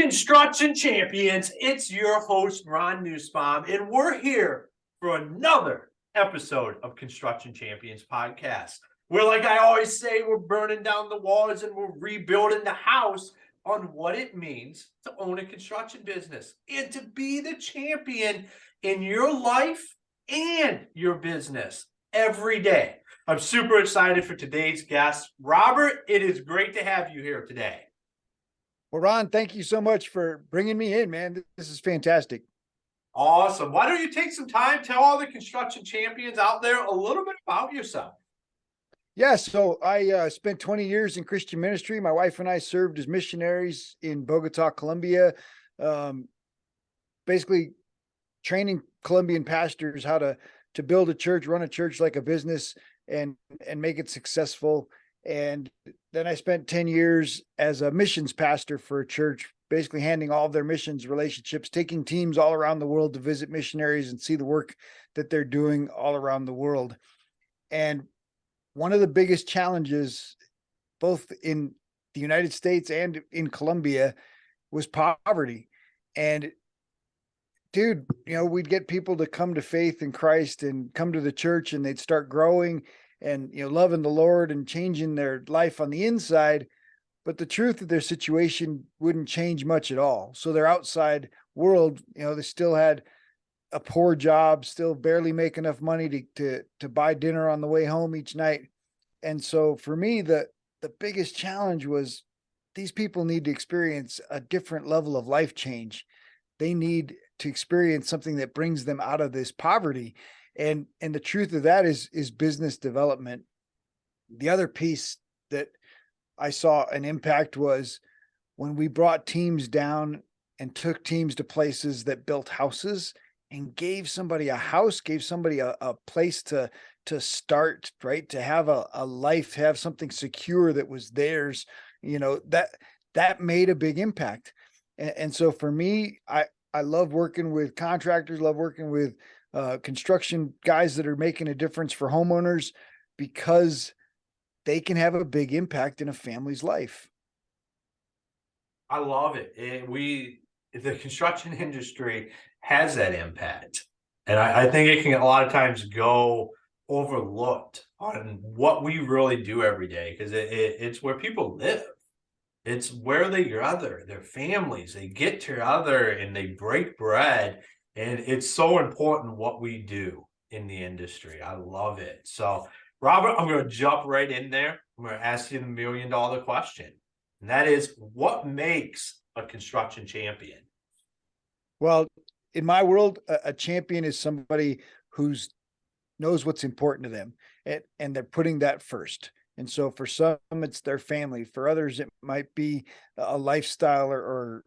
Construction Champions, it's your host, Ron Nussbaum, and we're here for another episode of Construction Champions podcast, where, like I always say, we're burning down the walls and we're rebuilding the house on what it means to own a construction business and to be the champion in your life and your business every day. I'm super excited for today's guest. Robert, it is great to have you here today. Well, Ron, thank you so much for bringing me in, man. This is fantastic. Awesome. Why don't you take some time, tell all the construction champions out there a little bit about yourself? Yeah, so I spent 20 years in Christian ministry. My wife and I served as missionaries in Bogota, Colombia, basically training Colombian pastors how to build a church, run a church like a business, and make it successful. And then I spent 10 years as a missions pastor for a church, basically handling all of their missions relationships, taking teams all around the world to visit missionaries and see the work that they're doing all around the world. And one of the biggest challenges, both in the United States and in Colombia, was poverty. And dude, we'd get people to come to faith in Christ and come to the church, and they'd start growing and, loving the Lord and changing their life on the inside. But the truth of their situation wouldn't change much at all. So their outside world, they still had a poor job, still barely make enough money to buy dinner on the way home each night. And so for me, the biggest challenge was these people need to experience a different level of life change. They need to experience something that brings them out of this poverty. And the truth of that is business development. The other piece that I saw an impact was when we brought teams down and took teams to places that built houses and gave somebody a house, gave somebody a place to start, right? To have a life, to have something secure that was theirs, that made a big impact. And so for me, I love working with contractors, love working with construction guys that are making a difference for homeowners, because they can have a big impact in a family's life. I love it. The construction industry has that impact. And I think it can a lot of times go overlooked on what we really do every day, because it's where people live. It's where they gather, their families, they get together and they break bread. And it's so important what we do in the industry. I love it. So, Robert, I'm going to jump right in there. I'm going to ask you the $1 million question. And that is, what makes a construction champion? Well, in my world, a champion is somebody who's knows what's important to them, and they're putting that first. And so for some, it's their family. For others, it might be a lifestyle or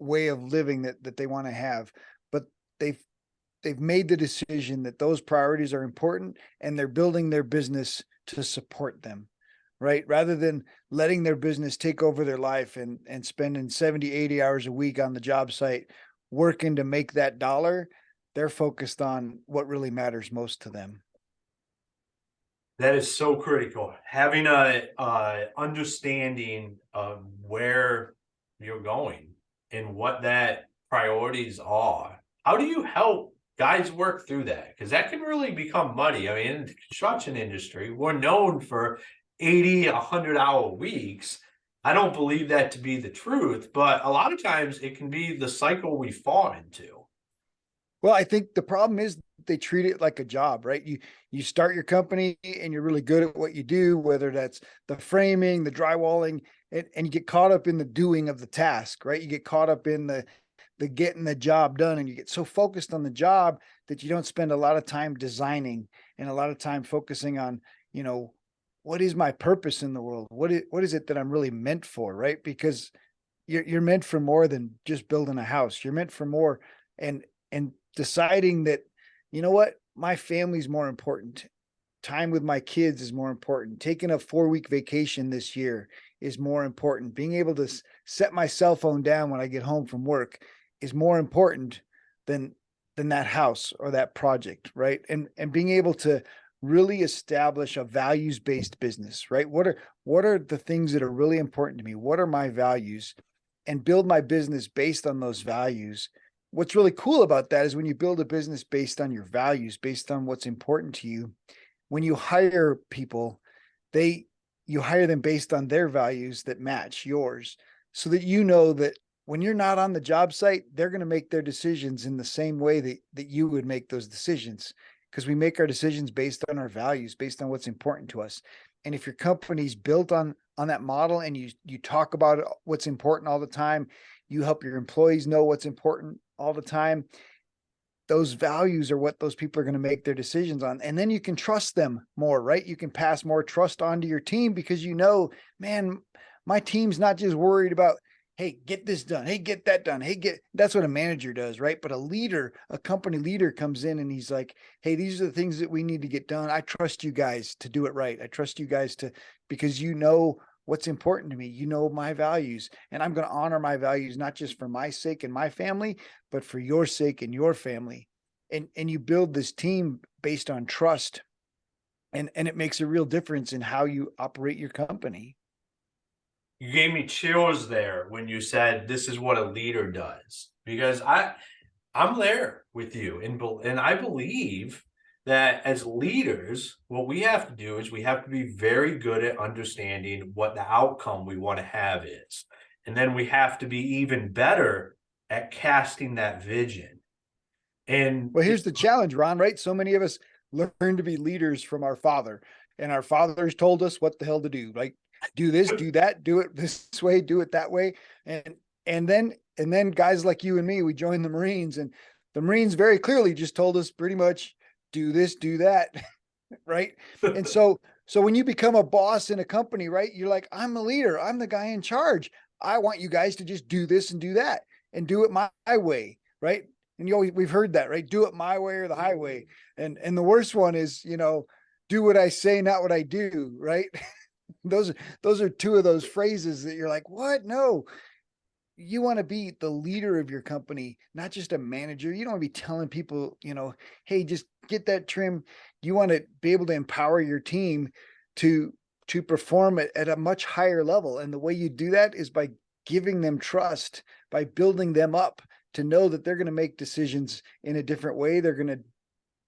way of living that they want to have. But they've made the decision that those priorities are important, and they're building their business to support them, right? Rather than letting their business take over their life and spending 70, 80 hours a week on the job site working to make that dollar, they're focused on what really matters most to them. That is so critical. Having a understanding of where you're going and what that priorities are. How do you help guys work through that? Because that can really become muddy. I mean, in the construction industry, we're known for 80, 100-hour weeks. I don't believe that to be the truth, but a lot of times it can be the cycle we fall into. Well, I think the problem is they treat it like a job, right? You start your company and you're really good at what you do, whether that's the framing, the drywalling, and you get caught up in the doing of the task, right? You get caught up in the getting the job done, and you get so focused on the job that you don't spend a lot of time designing and a lot of time focusing on, what is my purpose in the world? What is it that I'm really meant for, right? Because you're meant for more than just building a house. You're meant for more, and deciding that, my family's more important. Time with my kids is more important. Taking a 4-week vacation this year is more important. Being able to set my cell phone down when I get home from work is more important than that house or that project, right? And being able to really establish a values-based business, right? What are the things that are really important to me? What are my values? and build my business based on those values. What's really cool about that is when you build a business based on your values, based on what's important to you, when you hire people, you hire them based on their values that match yours, so that you know that when you're not on the job site, they're going to make their decisions in the same way that you would make those decisions, because we make our decisions based on our values, based on what's important to us. And if your company's built on that model, and you talk about what's important all the time, you help your employees know what's important all the time, those values are what those people are going to make their decisions on. And then you can trust them more, right? You can pass more trust on to your team, because you know, man, my team's not just worried about, hey, get this done. Hey, get that done. Hey, that's what a manager does, right? But a leader, a company leader comes in and he's like, hey, these are the things that we need to get done. I trust you guys to do it right. I trust you guys because you know what's important to me. You know my values, and I'm going to honor my values, not just for my sake and my family, but for your sake and your family. And you build this team based on trust, and it makes a real difference in how you operate your company. You gave me chills there when you said this is what a leader does, because I'm there with you, and I believe that as leaders, what we have to do is we have to be very good at understanding what the outcome we want to have is, and then we have to be even better at casting that vision. And Well, here's the challenge, Ron, right? So many of us learn to be leaders from our father, and our fathers told us what the hell to do. Like, do this, do that, do it this way, do it that way. And then guys like you and me, we joined the Marines, and the Marines very clearly just told us pretty much do this, do that. Right. And so when you become a boss in a company, right, you're like, I'm a leader, I'm the guy in charge. I want you guys to just do this and do that and do it my way. Right. And we've heard that, right? Do it my way or the highway. And the worst one is, do what I say, not what I do. Right. Those are two of those phrases that you're like, what? No, you want to be the leader of your company, not just a manager. You don't want to be telling people, hey, just get that trim. You want to be able to empower your team to perform at a much higher level. And the way you do that is by giving them trust, by building them up to know that they're going to make decisions in a different way. They're going to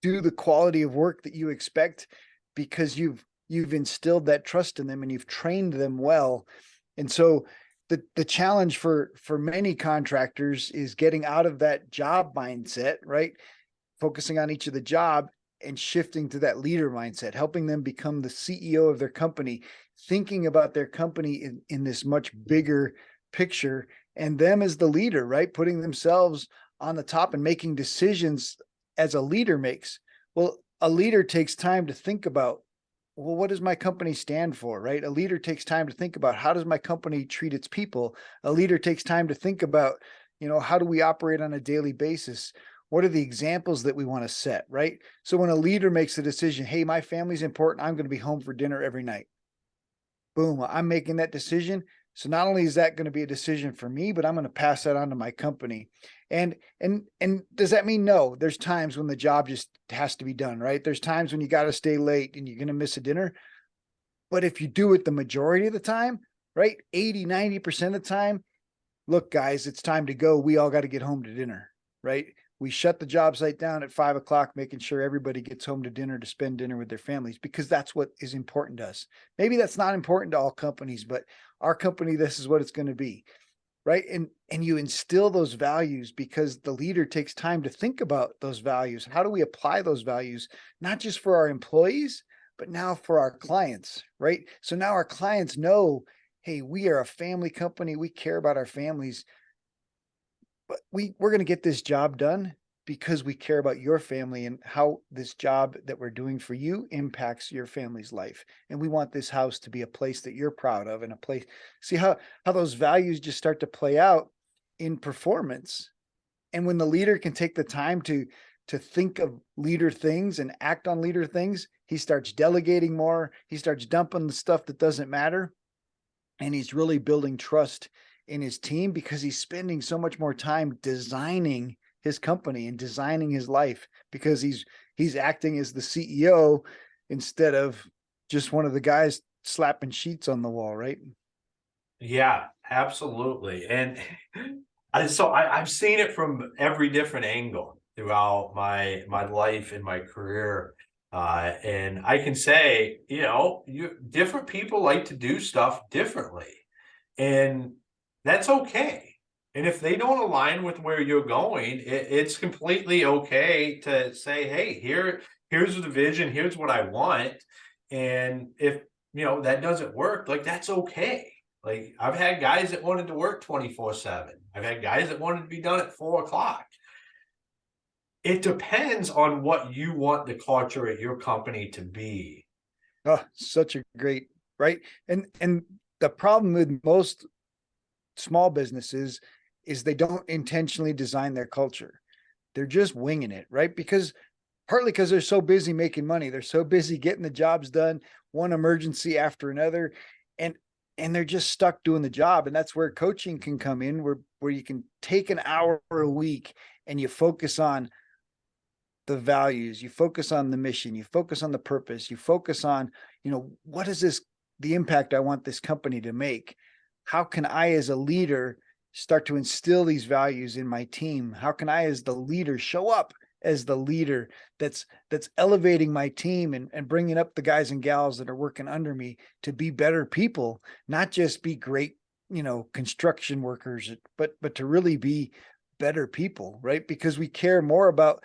do the quality of work that you expect, because you've instilled that trust in them and you've trained them well. And so the challenge for many contractors is getting out of that job mindset, right? Focusing on each of the job and shifting to that leader mindset, helping them become the CEO of their company, thinking about their company in this much bigger picture, and them as the leader, right? Putting themselves on the top and making decisions as a leader makes. Well, a leader takes time to think about, well, what does my company stand for, right? A leader takes time to think about, how does my company treat its people? A leader takes time to think about, how do we operate on a daily basis? What are the examples that we want to set, right? So when a leader makes the decision, hey, my family's important, I'm going to be home for dinner every night. Boom, I'm making that decision. So not only is that going to be a decision for me, but I'm going to pass that on to my company. And does that mean no? There's times when the job just has to be done, right? There's times when you got to stay late and you're going to miss a dinner. But if you do it the majority of the time, right? 80-90% of the time, look, guys, it's time to go. We all got to get home to dinner, right? We shut the job site down at 5 o'clock, making sure everybody gets home to dinner to spend dinner with their families, because that's what is important to us. Maybe that's not important to all companies, but our company, this is what it's going to be, right? And you instill those values because the leader takes time to think about those values. How do we apply those values, not just for our employees, but now for our clients, right? So now our clients know, hey, we are a family company. We care about our families, but we're going to get this job done because we care about your family and how this job that we're doing for you impacts your family's life. And we want this house to be a place that you're proud of, and a place, see how those values just start to play out in performance. And when the leader can take the time to think of leader things and act on leader things, he starts delegating more. He starts dumping the stuff that doesn't matter. And he's really building trust in his team because he's spending so much more time designing his company and designing his life, because he's acting as the CEO instead of just one of the guys slapping sheets on the wall, right? Yeah, absolutely. And I've seen it from every different angle throughout my life and my career. And I can say, you different people like to do stuff differently. And that's okay. And if they don't align with where you're going, it's completely okay to say, hey, here's the vision, here's what I want. And if that doesn't work, like that's okay. Like I've had guys that wanted to work 24/7. I've had guys that wanted to be done at 4 o'clock. It depends on what you want the culture at your company to be. Oh, such a great, right? And the problem with most small businesses is they don't intentionally design their culture. They're just winging it, right? Because partly because they're so busy making money, they're so busy getting the jobs done, one emergency after another, and and they're just stuck doing the job. And that's where coaching can come in, where you can take an hour a week and you focus on the values, you focus on the mission, you focus on the purpose, you focus on, what is this, the impact I want this company to make? How can I, as a leader, start to instill these values in my team? How can I, as the leader, show up as the leader that's elevating my team and bringing up the guys and gals that are working under me to be better people, not just be great, construction workers, but to really be better people, right? Because we care more about,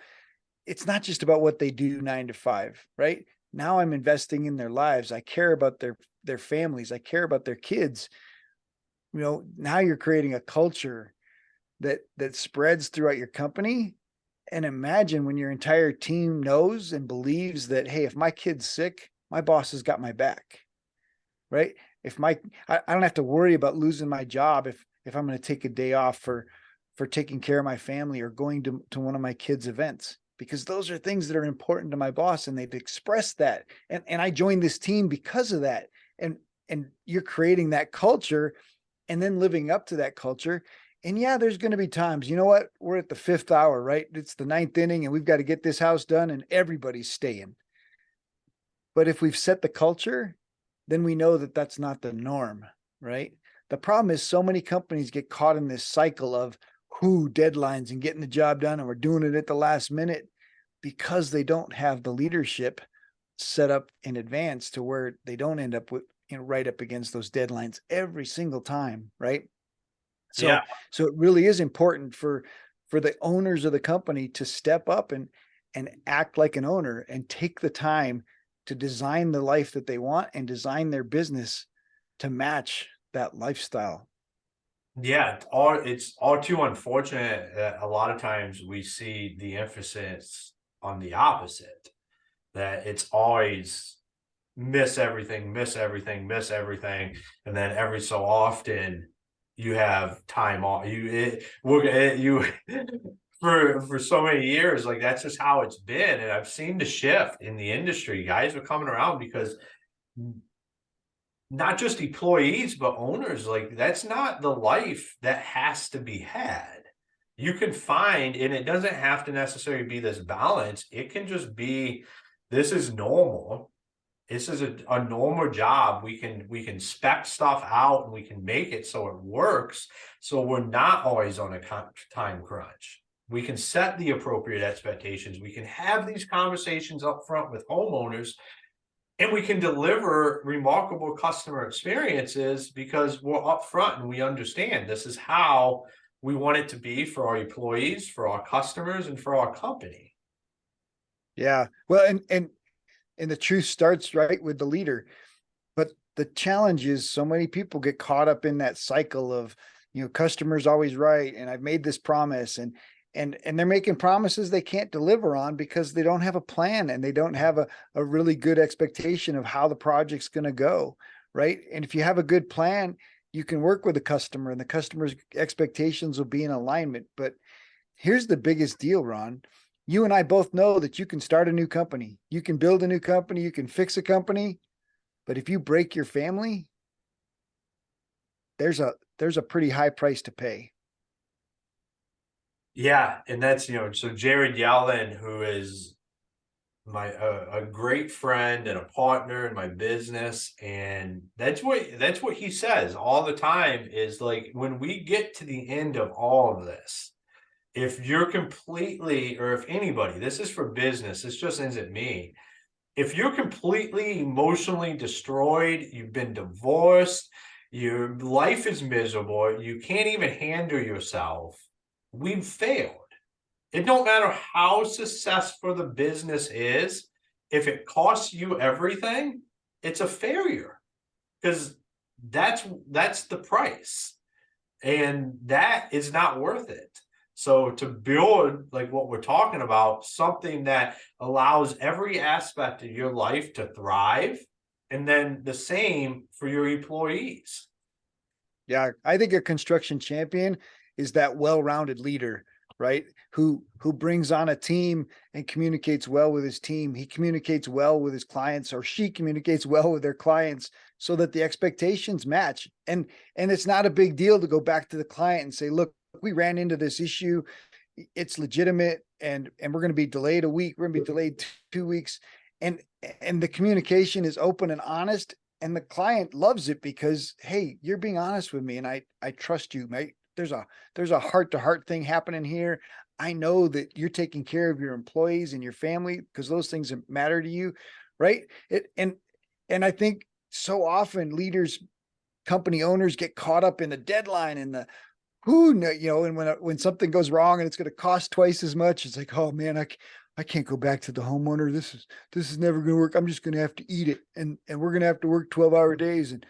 it's not just about what they do 9 to 5, right? Now I'm investing in their lives. I care about their families. I care about their kids. Now you're creating a culture that spreads throughout your company. And imagine when your entire team knows and believes that, hey, if my kid's sick, my boss has got my back, right? If I don't have to worry about losing my job if I'm going to take a day off for taking care of my family or going to one of my kids' events, because those are things that are important to my boss and they've expressed that. And I joined this team because of that. And you're creating that culture and then living up to that culture. And yeah, there's going to be times, you know what? We're at the fifth hour, right? It's the ninth inning and we've got to get this house done and everybody's staying. But if we've set the culture, then we know that that's not the norm, right? The problem is so many companies get caught in this cycle of who deadlines and getting the job done, and we're doing it at the last minute because they don't have the leadership set up in advance to where they don't end up with, right up against those deadlines every single time, right? Yeah. So it really is important for the owners of the company to step up and act like an owner and take the time to design the life that they want and design their business to match that lifestyle. Yeah, it's all too unfortunate that a lot of times we see the emphasis on the opposite, that it's always miss everything, miss everything, miss everything, and then every so often you have time off. You for so many years, like that's just how it's been, and I've seen the shift in the industry. Guys are coming around because not just employees, but owners, like that's not the life that has to be had. You can find, and it doesn't have to necessarily be this balance. It can just be, this is normal. This is a normal job. We can spec stuff out and we can make it so it works. So we're not always on a time crunch. We can set the appropriate expectations. We can have these conversations up front with homeowners and we can deliver remarkable customer experiences because we're upfront and we understand this is how we want it to be for our employees, for our customers, and for our company. Yeah. Well, and the truth starts right with the leader. But the challenge is so many people get caught up in that cycle of, customers always right. And I've made this promise and they're making promises they can't deliver on because they don't have a plan and they don't have a really good expectation of how the project's going to go. Right. And if you have a good plan, you can work with the customer and the customer's expectations will be in alignment. But here's the biggest deal, Ron. You and I both know that you can start a new company, you can build a new company, you can fix a company, but if you break your family, there's a pretty high price to pay. Yeah, and that's so Jared Yellen, who is my a great friend and a partner in my business, and that's what he says all the time is like when we get to the end of all of this, if you're completely, or if anybody, this is for business, this just isn't me. If you're completely emotionally destroyed, you've been divorced, your life is miserable, you can't even handle yourself, we've failed. It don't matter how successful the business is, if it costs you everything, it's a failure because that's the price, and that is not worth it. So to build like what we're talking about, something that allows every aspect of your life to thrive, and then the same for your employees. Yeah, I think a construction champion is that well-rounded leader, right? Who brings on a team and communicates well with his team. He communicates well with his clients, or she communicates well with their clients, so that the expectations match. And it's not a big deal to go back to the client and say, look, we ran into this issue. It's legitimate, and we're going to be delayed a week. We're going to be delayed 2 weeks. And and the communication is open and honest, and the client loves it because, hey, you're being honest with me, and I trust you, mate. There's a heart to heart thing happening here. I know that you're taking care of your employees and your family because those things matter to you, right? And I think so often leaders, company owners get caught up in the deadline and the who know, and when something goes wrong and it's going to cost twice as much, it's like, oh man, I can't go back to the homeowner. This is never going to work. I'm just going to have to eat it, and we're going to have to work 12-hour days. And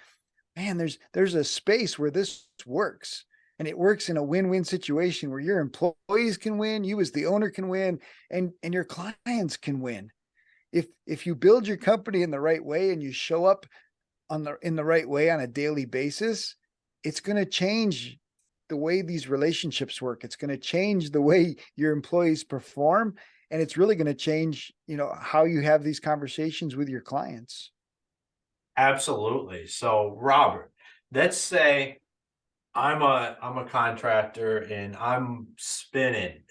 man, there's a space where this works, and it works in a win-win situation where your employees can win, you as the owner can win, and your clients can win. If you build your company in the right way and you show up in the right way on a daily basis, it's going to change the way these relationships work. It's going to change the way your employees perform, and it's really going to change, how you have these conversations with your clients. Absolutely. So Robert, let's say I'm a contractor and I'm spinning.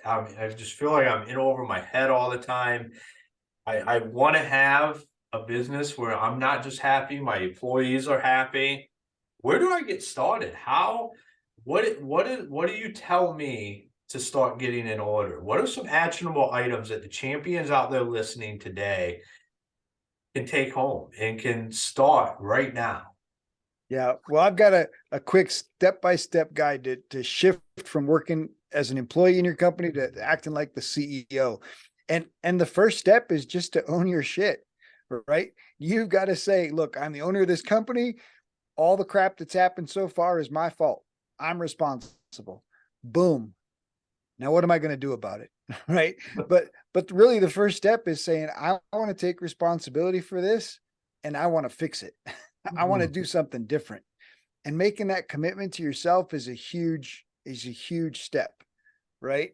I just feel like I'm in over my head all the time. I want to have a business where I'm not just happy, my employees are happy. Where do I get started? What do you tell me to start getting in order? What are some actionable items that the champions out there listening today can take home and can start right now? Yeah. Well, I've got a quick step-by-step guide to shift from working as an employee in your company to acting like the CEO. And the first step is just to own your shit, right? You've got to say, look, I'm the owner of this company. All the crap that's happened so far is my fault. I'm responsible. Boom. Now what am I going to do about it? Right? But really the first step is saying, I want to take responsibility for this, and I want to fix it. I want to do something different. And making that commitment to yourself is a huge step, right?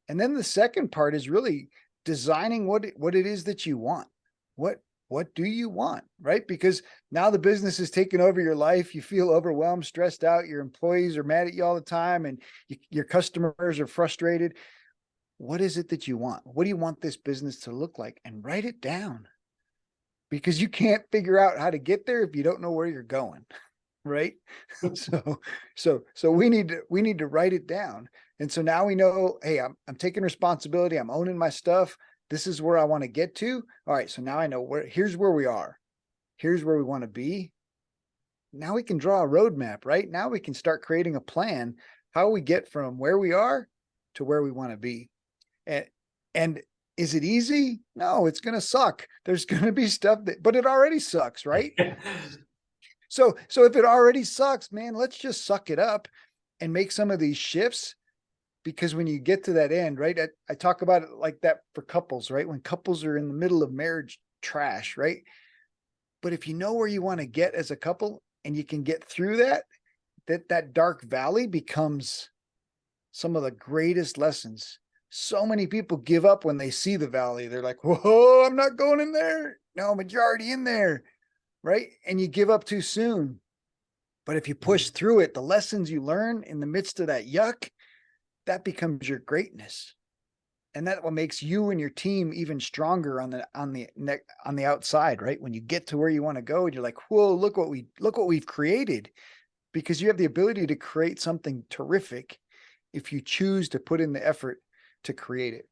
And then the second part is really designing what it is that you want. What do you want, right? Because now the business is taking over your life. You feel overwhelmed, stressed out. Your employees are mad at you all the time, and your customers are frustrated. What is it that you want? What do you want this business to look like? And write it down, because you can't figure out how to get there if you don't know where you're going, right? So we need to write it down. And so now we know, hey, I'm taking responsibility. I'm owning my stuff. This is where I want to get to. All right. So now I know here's where we are. Here's where we want to be. Now we can draw a roadmap, right? Now we can start creating a plan how we get from where we are to where we want to be. And is it easy? No, it's going to suck. There's going to be stuff but it already sucks, right? So if it already sucks, man, let's just suck it up and make some of these shifts. Because when you get to that end, right? I talk about it like that for couples, right? When couples are in the middle of marriage trash, right? But if you know where you want to get as a couple and you can get through that dark valley becomes some of the greatest lessons. So many people give up when they see the valley. They're like, whoa, I'm not going in there. No, but you're already in there, right? And you give up too soon. But if you push through it, the lessons you learn in the midst of that yuck, that becomes your greatness. and that what makes you and your team even stronger on the outside, right? When you get to where you want to go, and you're like, whoa, look what we've created, because you have the ability to create something terrific if you choose to put in the effort to create it.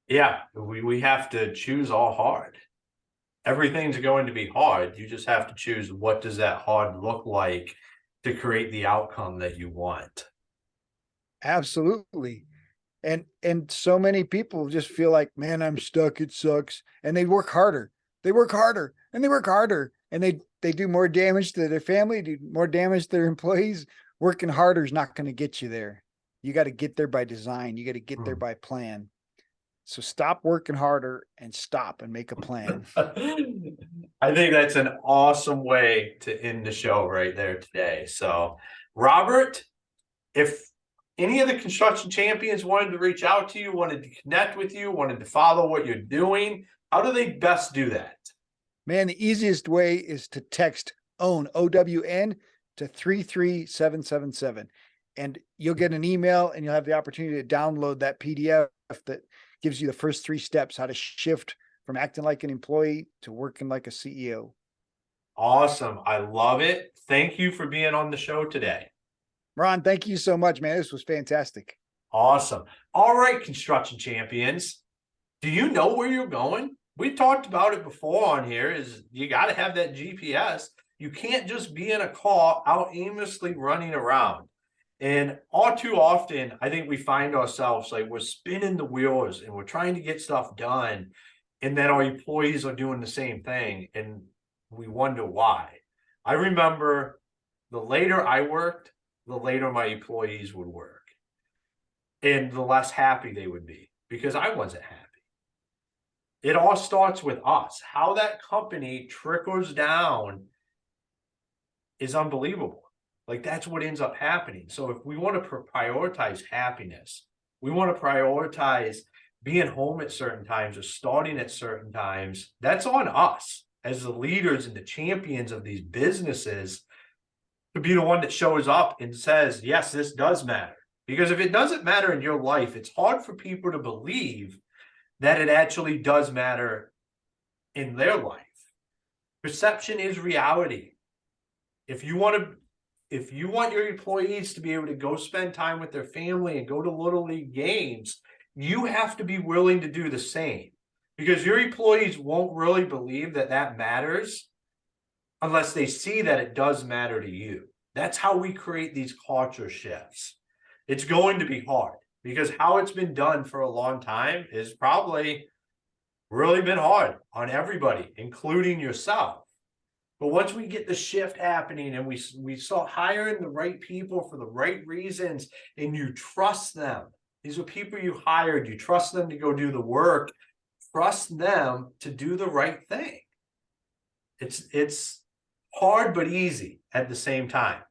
Yeah, we have to choose all hard. Everything's going to be hard. You just have to choose what does that hard look like to create the outcome that you want. Absolutely. And so many people just feel like, man, I'm stuck, it sucks, and they work harder, they work harder, and they work harder, and they do more damage to their family, do more damage to their employees. Working harder is not going to get you there. You got to get there by design, you got to get there by plan. So stop working harder and stop and make a plan. I think that's an awesome way to end the show right there today. So, Robert, if any of the construction champions wanted to reach out to you, wanted to connect with you, wanted to follow what you're doing, how do they best do that? Man, the easiest way is to text OWN, OWN, to 33777. And you'll get an email, and you'll have the opportunity to download that PDF that gives you the first 3 steps how to shift from acting like an employee to working like a CEO. Awesome. I love it. Thank you for being on the show today. Ron, thank you so much, man. This was fantastic. Awesome. All right, construction champions. Do you know where you're going? We talked about it before on here, is you got to have that GPS. You can't just be in a car out aimlessly running around. And all too often, I think we find ourselves like we're spinning the wheels and we're trying to get stuff done. And then our employees are doing the same thing. And we wonder why. I remember the later I worked, the later my employees would work. And the less happy they would be because I wasn't happy. It all starts with us. How that company trickles down is unbelievable. Like that's what ends up happening. So if we want to prioritize happiness, we want to prioritize being home at certain times or starting at certain times, that's on us as the leaders and the champions of these businesses to be the one that shows up and says, yes, this does matter. Because if it doesn't matter in your life, it's hard for people to believe that it actually does matter in their life. Perception is reality. If you want your employees to be able to go spend time with their family and go to little league games, you have to be willing to do the same, because your employees won't really believe that that matters unless they see that it does matter to you. That's how we create these culture shifts. It's going to be hard because how it's been done for a long time is probably really been hard on everybody, including yourself. But once we get the shift happening and we start hiring the right people for the right reasons, and you trust them, these are people you hired, you trust them to go do the work, trust them to do the right thing. It's hard but easy at the same time.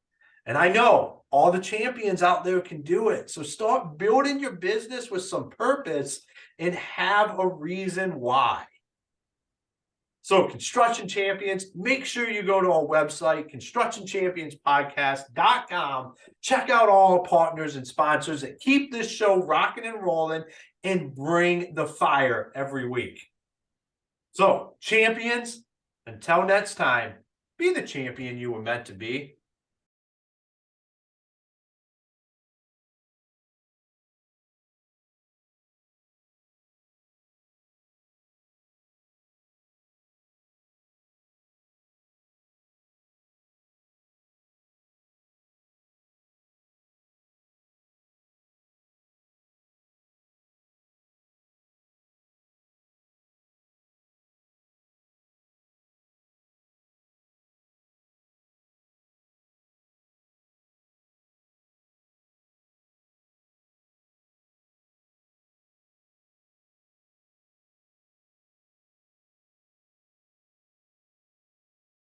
And I know all the champions out there can do it. So start building your business with some purpose and have a reason why. So construction champions, make sure you go to our website, constructionchampionspodcast.com. Check out all our partners and sponsors that keep this show rocking and rolling and bring the fire every week. So champions, until next time, be the champion you were meant to be.